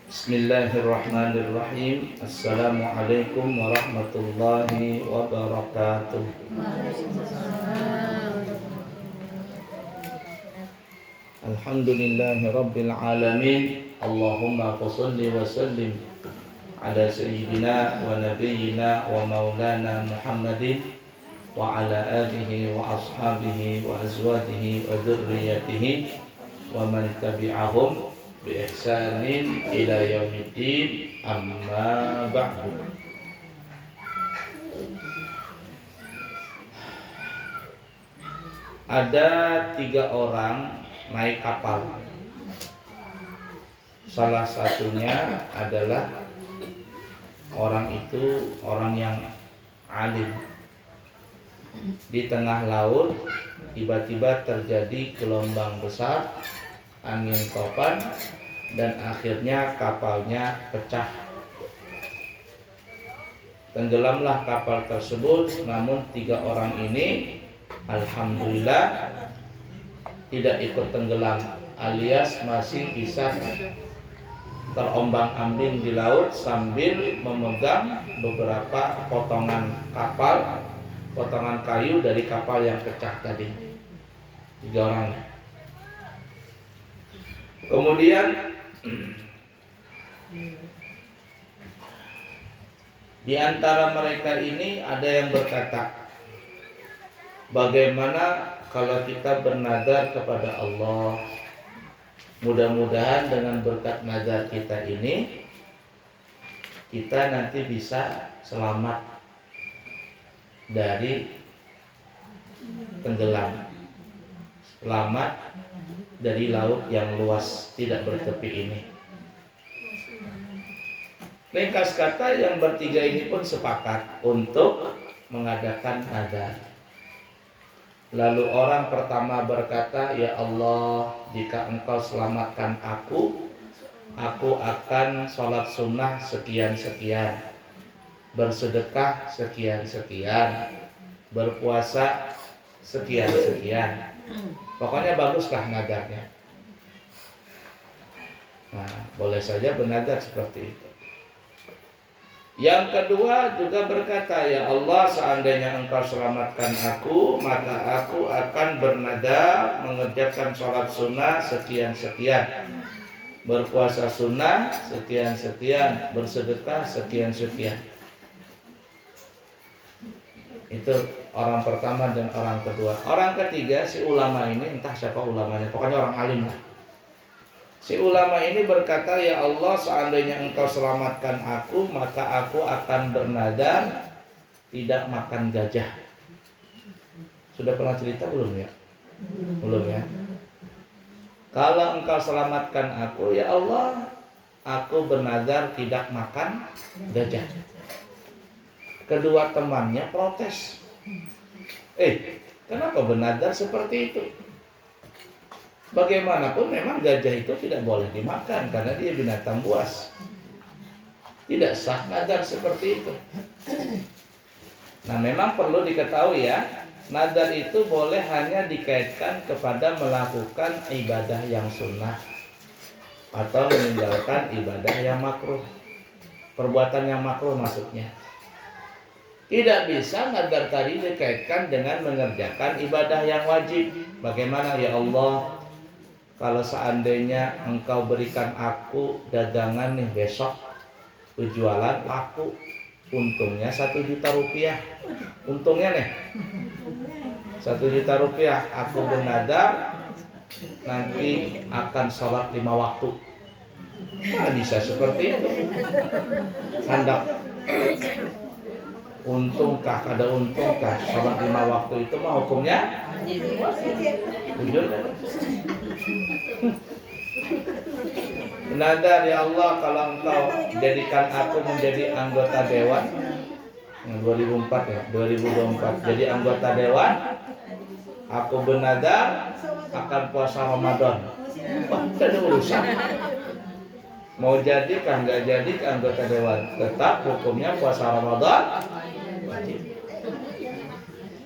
Bismillahirrahmanirrahim. Assalamualaikum warahmatullahi wabarakatuh. Alhamdulillahi rabbil alamin. Allahumma shalli wa sallim ala sayyidina wa nabiyyina wa maulana Muhammadin wa ala alihi wa ashabihi wa azwajihi wa dzurriyyatihi wa man tabi'ahum bi ihsanin ila yaumiddin, amma ba'du. Ada 3 orang naik kapal. Salah satunya adalah orang itu orang yang alim. Di tengah laut tiba-tiba terjadi gelombang besar, angin topan, dan akhirnya kapalnya pecah. Tenggelamlah kapal tersebut, namun 3 orang ini alhamdulillah tidak ikut tenggelam, alias masih bisa terombang-ambing di laut sambil memegang beberapa potongan kapal, potongan kayu dari kapal yang pecah tadi. 3 orang. Kemudian di antara mereka ini ada yang berkata, bagaimana kalau kita bernazar kepada Allah, mudah-mudahan dengan berkat nazar kita ini kita nanti bisa selamat dari tenggelam, selamat dari laut yang luas tidak bertepi ini. Ringkas kata, yang bertiga ini pun sepakat untuk mengadakan nazar. Lalu orang pertama berkata, ya Allah, jika engkau selamatkan aku akan sholat sunnah sekian-sekian, bersedekah sekian-sekian, berpuasa sekian-sekian. Pokoknya baguslah nadarnya. Nah, boleh saja bernadar seperti itu. Yang kedua juga berkata, ya Allah, seandainya engkau selamatkan aku, maka aku akan bernadar mengerjakan sholat sunnah sekian-sekian, berpuasa sunnah sekian-sekian, bersedekah sekian-sekian. Itu orang pertama dan orang kedua. Orang ketiga, si ulama ini, entah siapa ulamanya, pokoknya orang alim lah. Si ulama ini berkata, ya Allah, seandainya engkau selamatkan aku, maka aku akan bernadar tidak makan gajah. Sudah pernah cerita belum ya? Belum ya? Kalau engkau selamatkan aku, ya Allah, aku bernadar tidak makan gajah. Kedua temannya protes. Kenapa bernadar seperti itu? Bagaimanapun memang gajah itu tidak boleh dimakan karena dia binatang buas. Tidak sah nadar seperti itu. Nah, memang perlu diketahui ya, nadar itu boleh hanya dikaitkan kepada melakukan ibadah yang sunnah atau meninggalkan ibadah yang makruh. Perbuatan yang makruh maksudnya. Tidak bisa nadar tadi dikaitkan dengan mengerjakan ibadah yang wajib. Bagaimana, ya Allah, kalau seandainya engkau berikan aku dagangan nih besok, jualan laku, untungnya 1 juta rupiah. Untungnya nih 1 juta rupiah, aku bernadar nanti akan sholat 5 waktu. Mana bisa seperti itu? Hendak untungkah, kada untungkah sholat 5 waktu itu mah hukumnya jujur kan? Nadar, ya Allah, kalau engkau jadikan aku menjadi anggota dewan 2004 ya, 2024 jadi anggota dewan, aku bernadar akan puasa Ramadan. Wah, tidak ada urusan. Mau jadi kan nggak jadi anggota dewan, tetap hukumnya puasa Ramadan wajib.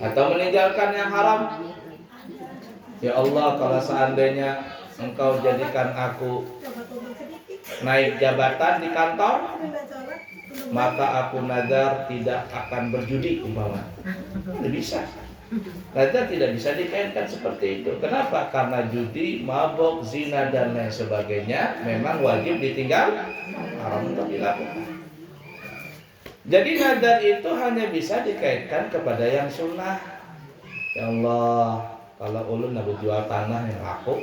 Atau meninggalkan yang haram. Ya Allah, kalau seandainya Engkau jadikan aku naik jabatan di kantor, maka aku nadar tidak akan berjudi umpama. Tidak bisa. Nadar tidak bisa dikaitkan seperti itu. Kenapa? Karena judi, mabok, zina dan lain sebagainya memang wajib ditinggal, haram untuk dilakukan. Jadi nadar itu hanya bisa dikaitkan kepada yang sunnah. Ya Allah, kalau ulun nak jual tanah yang laku,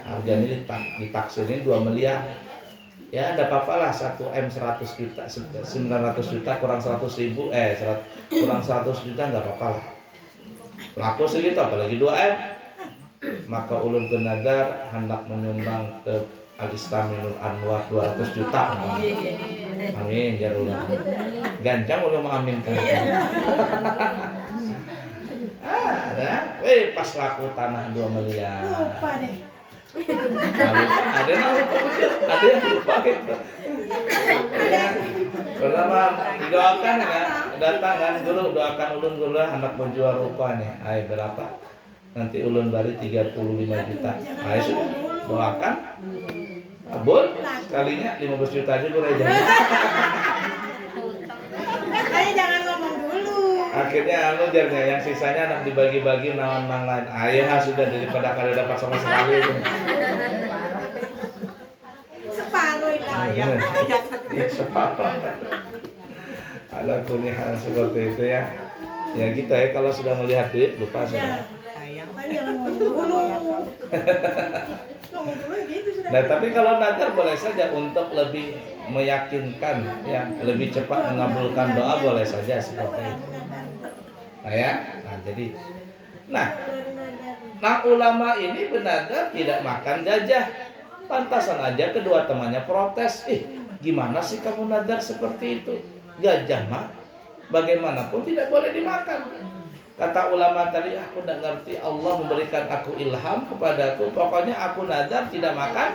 harganya ditaksirin 2 miliar. Ya ada apa-apalah 1M 100 juta, 900 juta kurang 100 ribu, kurang 100 juta nggak apa-apa lah. Laku segitu apalagi 2M. Maka ulun benadar hendak menyumbang ke Al-Islaminul Anwar 200 juta. Amin ya Allah. Gancang ulun mengaminkan. Pas laku tanah 2 miliar. Lupa deh. Ada yang lupa gitu. Pertama didoakan ya, datang kan dulu doakan ulun gula hendak menjual rupanya. Ayo berapa? Nanti ulun bari 35 juta. Ayo sudah doakan. Kabul sekalinya 15 juta aja gue aja. Makanya jangan ngomong dulu. Akhirnya jarnya yang sisanya anak dibagi-bagi nawan nang lain. Ayah sudah daripada kada dapat sama sekali itu. Separuh itu. Separuh. Ala hal seperti itu ya. Ya kita ya kalau sudah melihat duit lupa sudah. Makanya jangan ngomong dulu. Ngomong dulu gitu sudah. Nah tapi kalau nadar boleh saja untuk lebih meyakinkan, ya lebih cepat mengabulkan doa boleh saja seperti itu. Nah ya, nah ulama ini benadar tidak makan gajah. Pantasan aja kedua temannya protes, gimana sih kamu nadar seperti itu? Gajah mah bagaimanapun tidak boleh dimakan. Kata ulama tadi, aku tidak ngerti, Allah memberikan aku ilham kepadaku, pokoknya aku nadar tidak makan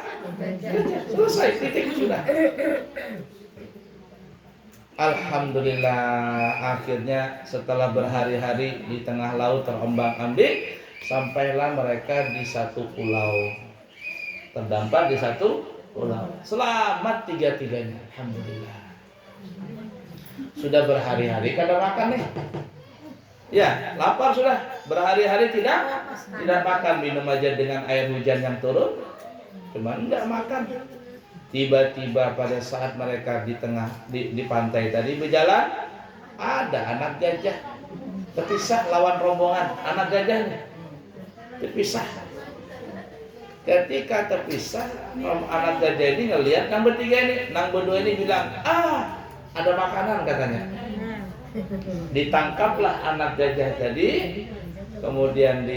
gajah. Selesai, titik sudah. Alhamdulillah, akhirnya setelah berhari-hari di tengah laut terombang-ambing, sampailah mereka di satu pulau. Terdampar di satu pulau. Selamat tiga-tiganya, alhamdulillah. Sudah berhari-hari kada makan nih. Ya, lapar sudah. Berhari-hari tidak makan, minum aja dengan air hujan yang turun. Cuma tidak makan. Tiba-tiba pada saat mereka di tengah di pantai tadi berjalan, ada anak gajah terpisah lawan rombongan anak gajahnya. Terpisah. Ketika terpisah, anak gajah ini ngelihat nang bertiga ini, nang berdua ini bilang, ada makanan katanya. Ditangkaplah anak gajah tadi, kemudian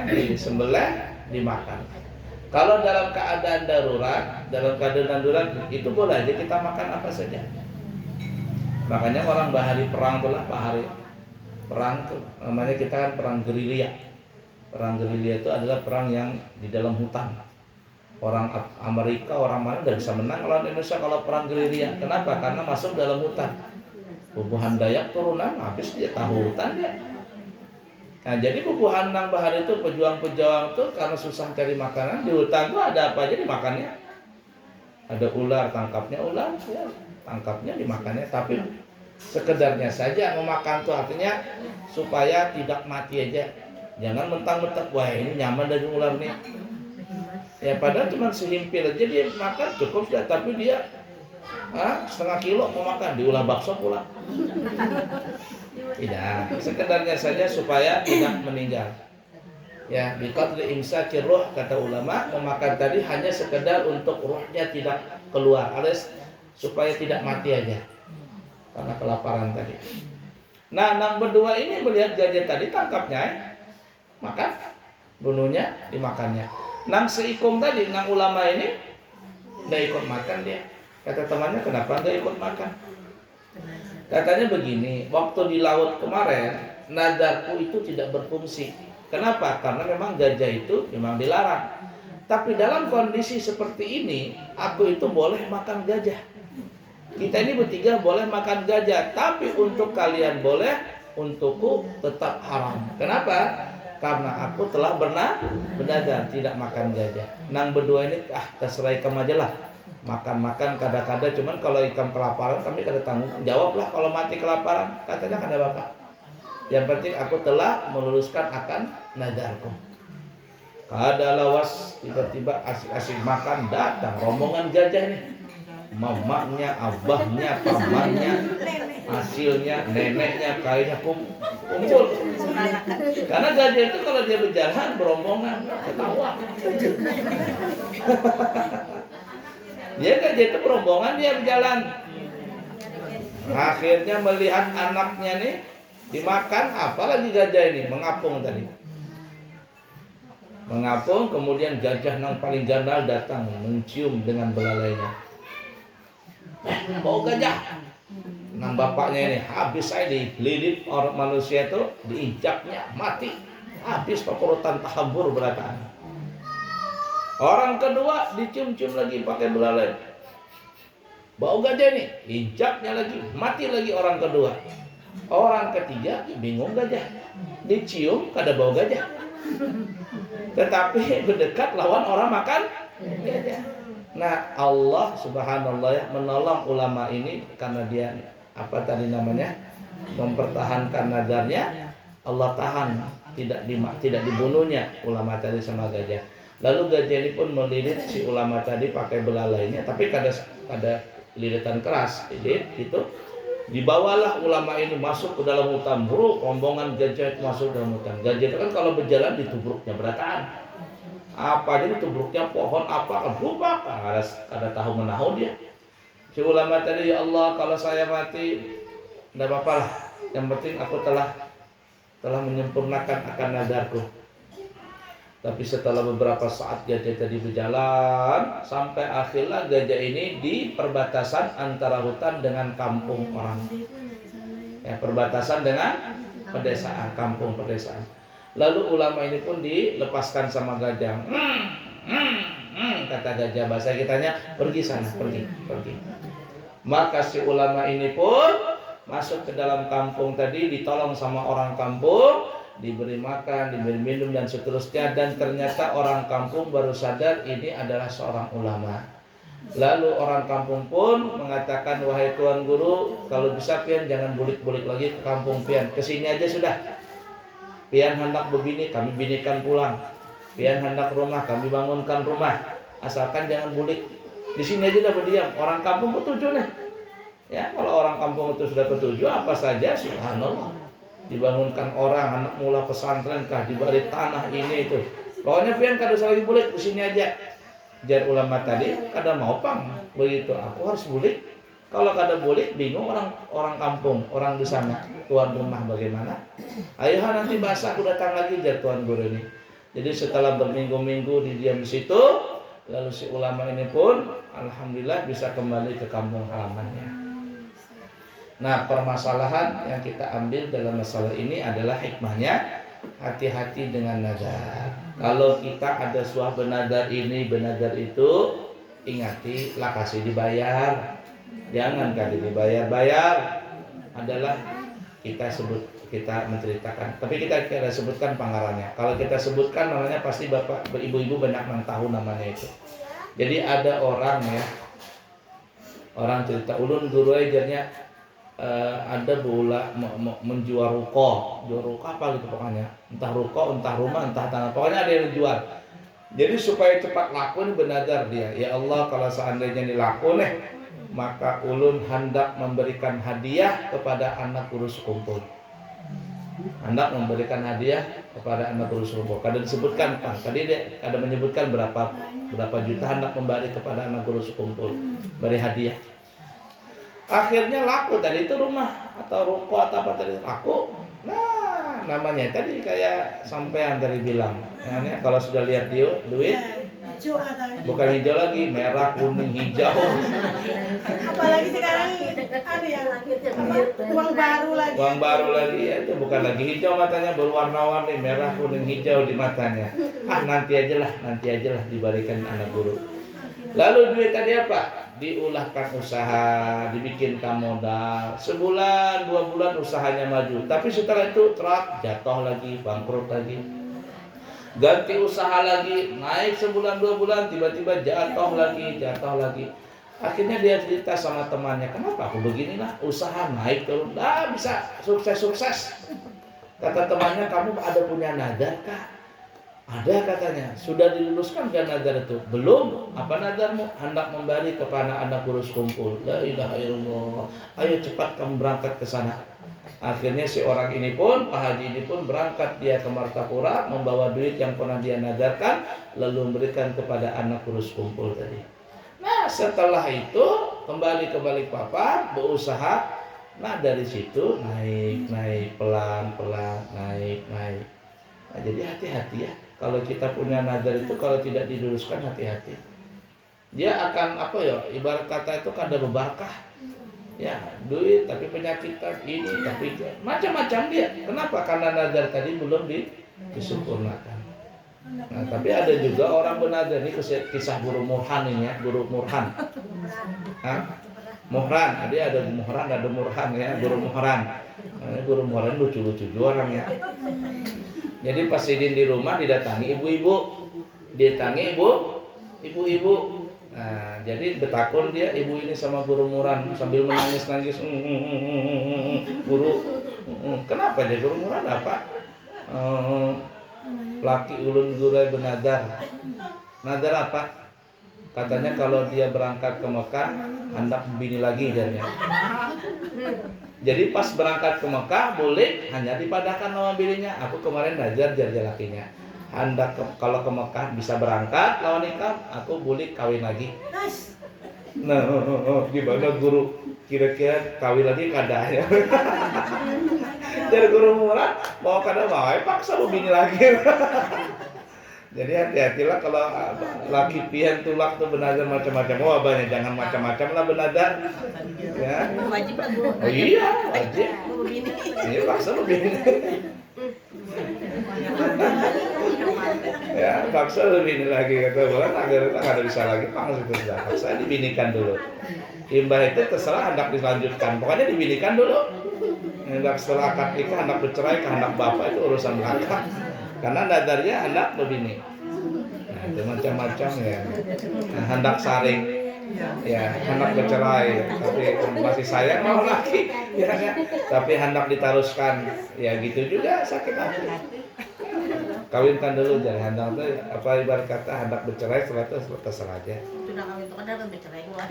disembelih, dimakan. Kalau dalam keadaan darurat itu boleh aja kita makan apa saja. Makanya orang bahari perang pula, perang tuh namanya kita kan perang gerilya. Perang gerilya itu adalah perang yang di dalam hutan. Orang Amerika, orang mana nggak bisa menang kalau Indonesia kalau perang gerilya. Kenapa? Karena masuk dalam hutan. Bubuhan Dayak turunan habis dia tahu hutan dia. Nah jadi bubuhan nang bahar itu pejuang-pejuang tuh karena susah cari makanan di hutan tuh ada apa aja dimakannya. Ada ular, tangkapnya ular, ya tangkapnya dimakannya. Tapi sekedarnya saja memakan tuh artinya supaya tidak mati aja. Jangan mentang-mentang wah ini nyaman dari ular nih. Ya padahal cuma sehimpil aja dia makan cukup sudah, tapi dia setengah kilo mau makan diulah bakso pula. Tidak, sekedarnya saja supaya tidak meninggal. Ya, biqadri imsakir ruh kata ulama, memakan tadi hanya sekedar untuk ruhnya tidak keluar, alias supaya tidak mati aja karena kelaparan tadi. Nah, nang berdua ini melihat gajah tadi tangkapnya, makan, bunuhnya, dimakannya. Nang seikum tadi, nang ulama ini nggak ikut makan dia. Kata temannya, kenapa nggak ikut makan? Katanya begini, waktu di laut kemarin nadarku itu tidak berfungsi. Kenapa? Karena memang gajah itu memang dilarang. Tapi dalam kondisi seperti ini, aku itu boleh makan gajah. Kita ini bertiga boleh makan gajah, tapi untuk kalian boleh, untukku tetap haram. Kenapa? karena aku telah bernadar tidak makan gajah. Nang berdua ini terserah ikam aja lah. Makan-makan kadang-kadang, cuman kalau ikam kelaparan kami kada tanggung jawab lah kalau mati kelaparan, katanya kada bapak. Yang penting aku telah meluluskan akan nadarku. Kada lawas tiba-tiba asik-asik makan datang rombongan gajah nih. Mamanya, abahnya, pamannya, hasilnya, neneknya, kayaknya kumpul. Karena gajah itu kalau dia berjalan berombongan, ketawa. Dia gajah itu berombongan, dia berjalan. Akhirnya melihat anaknya nih dimakan, apalagi gajah ini mengapung tadi. Mengapung, kemudian gajah yang paling gandal datang mencium dengan belalainya. Bau gajah. Nang bapaknya ini habis saya dililit orang manusia itu, diinjaknya mati. Habis paparutan tahambur berataan. Orang kedua dicium-cium lagi pakai belalai. Bau gajah nih, injaknya lagi, mati lagi orang kedua. Orang ketiga bingung gajah. Dicium kada bau gajah. Tetapi berdekat lawan orang makan gajah. Nah, Allah subhanallah ya menolong ulama ini karena dia apa tadi namanya mempertahankan nadarnya. Allah tahan tidak dibunuhnya ulama tadi sama gajah. Lalu gajah ini pun melilit si ulama tadi pakai belalainya, tapi kada lilitan keras. Jadi itu dibawalah ulama ini masuk ke dalam hutan. Rombongan gajah masuk dalam hutan. Gajah itu kan kalau berjalan ditubruknya berataan. Apa jadi tubruknya pohon apa kan berubah, ada tahu menahu dia. Si ulama tadi, ya Allah kalau saya mati tidak apa-apa lah, yang penting aku telah menyempurnakan akan nadarku. Tapi setelah beberapa saat gajah tadi berjalan sampai akhirnya gajah ini di perbatasan antara hutan dengan kampung orang. Ya, perbatasan dengan pedesaan, kampung pedesaan. Lalu ulama ini pun dilepaskan sama gajah. Kata gajah, bahasa kitanya, pergi sana, pergi. Maka si ulama ini pun masuk ke dalam kampung tadi, ditolong sama orang kampung, diberi makan, diberi minum dan seterusnya. Dan ternyata orang kampung baru sadar ini adalah seorang ulama. Lalu orang kampung pun mengatakan, wahai tuan guru, kalau bisa pian jangan bulik-bulik lagi ke kampung pian, kesini aja sudah. Pian hendak begini, kami binikan pulang. Pian hendak rumah, kami bangunkan rumah. Asalkan jangan bulik. Di sini aja udah berdiam. Orang kampung ketujuh nih. Ya, kalau orang kampung itu sudah ketujuh, apa saja, subhanallah. Dibangunkan orang, anak mula pesantren kah, diberi tanah ini itu. Pokoknya pian kada usah lagi bulik, di sini aja. Jar ulama tadi, kada mau pang. Begitu, aku harus bulik. Kalau kada bulik, bingung orang kampung, orang di sana. Tuan rumah bagaimana? Ayo nanti basah aku datang lagi jar tuan guru ini. Jadi setelah berminggu-minggu didiam di situ, lalu si ulama ini pun alhamdulillah bisa kembali ke kampung halamannya. Nah, permasalahan yang kita ambil dalam masalah ini adalah hikmahnya hati-hati dengan nadar. Kalau kita ada suah benadar ini, benadar itu, ingati lah kasih dibayar. Jangan kali dibayar-bayar adalah kita menceritakan, tapi kita tidak sebutkan pangarannya. Kalau kita sebutkan namanya pasti bapak ibu-ibu banyak yang tahu namanya itu. Jadi ada orang ya, orang cerita ulun guru ajarnya ada bola menjual ruko, jual ruko apa gitu pokoknya, entah ruko, entah rumah, entah tanah, pokoknya ada yang jual. Jadi supaya cepat laku benadar dia, ya Allah kalau seandainya ini laku nih, maka ulun hendak memberikan hadiah kepada anak guru sekumpul. Hendak memberikan hadiah kepada anak guru sekumpul. Kadang disebutkan Pak, tadi dia ada menyebutkan berapa juta hendak memberi kepada anak guru sekumpul, beri hadiah. Akhirnya laku tadi itu rumah atau ruko atau apa tadi laku. Nah, namanya tadi kayak sampean tadi bilang, ya, kalau sudah lihat duit bukan hijau lagi, merah, kuning, hijau. Apalagi sekarang ada yang uang baru lagi. Uang baru lagi ya, itu bukan lagi hijau matanya, berwarna-warni merah, kuning, hijau di matanya. Nanti aja lah diberikan anak guru. Lalu duit tadi apa? Diulahkan usaha, dibikinkan modal. Sebulan, 2 bulan usahanya maju. Tapi setelah itu terak, jatuh lagi, bangkrut lagi. ganti usaha lagi, naik sebulan 2 bulan, tiba-tiba jatuh lagi. Akhirnya dia cerita sama temannya, kenapa aku beginilah, usaha naik turun, bisa sukses. Kata temannya, kamu ada punya nadar kah? Ada katanya. Sudah diluluskan kan nadar itu? Belum. Apa nadarmu? Hendak memberi kepada anak kurus kumpul. La ilaha illallah. Ayo cepat kamu berangkat ke sana. Akhirnya si orang ini pun, Pak Haji ini pun berangkat dia ke Martapura, membawa duit yang pernah dia nadarkan, lalu memberikan kepada anak kurus kumpul tadi. Nah, setelah itu kembali ke Balikpapan, berusaha. Nah, dari situ naik pelan-pelan, naik. Nah, jadi hati-hati ya. Kalau kita punya nadar itu kalau tidak diluruskan, hati-hati. Dia akan ibarat kata itu kan ada berkah. Ya, duit tapi penyakit ini tapi itu. Macam-macam dia. Kenapa? Karena nadar tadi belum disempurnakan. Nah, tapi ada juga orang bernadar, ini kisah guru Murhan ini ya, guru Murhan. Muhran, dia ada Muhran, ada Murhan ya, guru Muhran. Nah, guru Muhran lucu-lucu juga orang ya. Jadi pas Sidin di rumah didatangi ibu-ibu. Nah, jadi betakun dia ibu ini sama guru Murhan sambil menangis-nangis. Guru, kenapa dia guru Murhan apa? Laki ulun gurai bernadar. Nadar apa? Katanya kalau dia berangkat ke Mekah hendak bini lagi jadinya. Jadi pas berangkat ke Mekah boleh hanya dipadahkan sama bininya. Aku kemarin nadar jadi lakinya. Hendak kalau ke Mekah bisa berangkat lawan nikah, aku boleh kawin lagi. Nah, gimana guru? Kira-kira kawin lagi kada ya? Jadi guru Murhan mau kada mau, paksa lu bini lagi. Jadi hati-hatilah kalau laki pian tulak tuh bernadar macam-macam. Oh abahnya jangan macam-macam lah bernadar. Ya. Wajib lah Bu. Oh iya, wajib. Iya paksa lu bini. Ya paksa lu bini lagi kata bulan agar ada bisa lagi paksa itu sudah. Paksa dibinikan dulu. Imbah itu terserah hendak dilanjutkan. Pokoknya dibinikan dulu. Hendak setelah akad nikah hendak bercerai ke anak bapak itu urusan belakang. Karena nadarnya hendak berbini. Nah, itu macam-macam ya. Nah, hendak saring, ya hendak bercerai, tapi masih sayang mau laki, ya kan? Tapi hendak ditaruskan, ya gitu juga sakit hati. Kawinkan dulu jangan hendak tuh apa ibarat kata hendak bercerai setelah itu terserah aja. Sudah kawin tuh kan udah bercerai gua.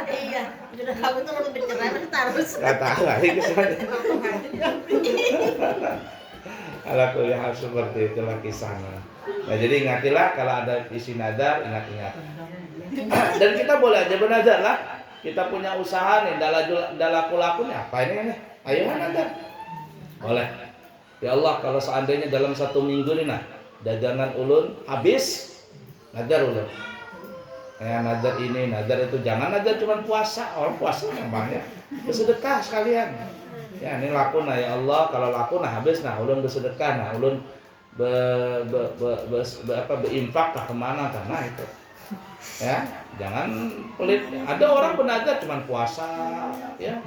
Iya, sudah kawin tuh udah bercerai masih tarus. Kata lagi kesannya. Ala kulli hal seperti itulah kisahnya. Nah jadi ingatilah kalau ada isi nadar, ingat-ingat. Dan kita boleh aja bernadar lah. Kita punya usaha nih, dalaku-lakunya apa ini nih? Ayo nadar. Boleh. Ya Allah kalau seandainya dalam 1 minggu nih dagangan ulun habis, nadar ulun. Ya nadar ini, nadar itu, jangan nadar cuma puasa. Orang puasa namanya bersedekah sekalian. Ya ini laku ya Allah, kalau laku habis ulun bersedekah, ulun berinfak kemana karena itu. Ya, jangan pelit. Ada orang bernadar cuma puasa, ya.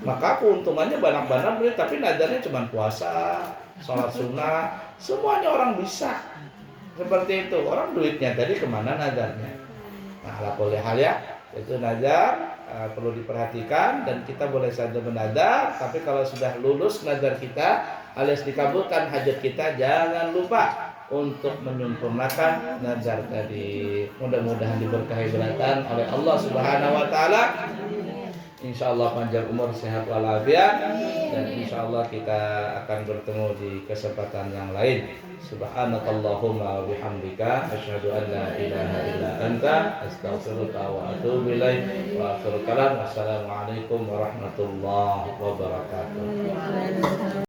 Maka keuntungannya banyak-banyak beli, tapi nadarnya cuma puasa, sholat sunnah, semuanya orang bisa. Seperti itu, orang duitnya tadi kemana nadarnya. Nah, ala kulli hal ya, itu nadar. Perlu diperhatikan dan kita boleh saja bernadar, tapi kalau sudah lulus nadar kita alias dikabulkan hajat kita, jangan lupa untuk menyempurnakan nadar tadi. Mudah-mudahan diberkahi beratan oleh Allah Subhanahu wa taala. Insyaallah panjang umur, sehat walafiat, dan insyaallah kita akan bertemu di kesempatan yang lain. Subhanakallahumma wa bihamdika asyhadu an la ilaha illa anta astaghfiruka wa atubu ilaik. Wa akhiru kalam, wassalamualaikum warahmatullahi wabarakatuh.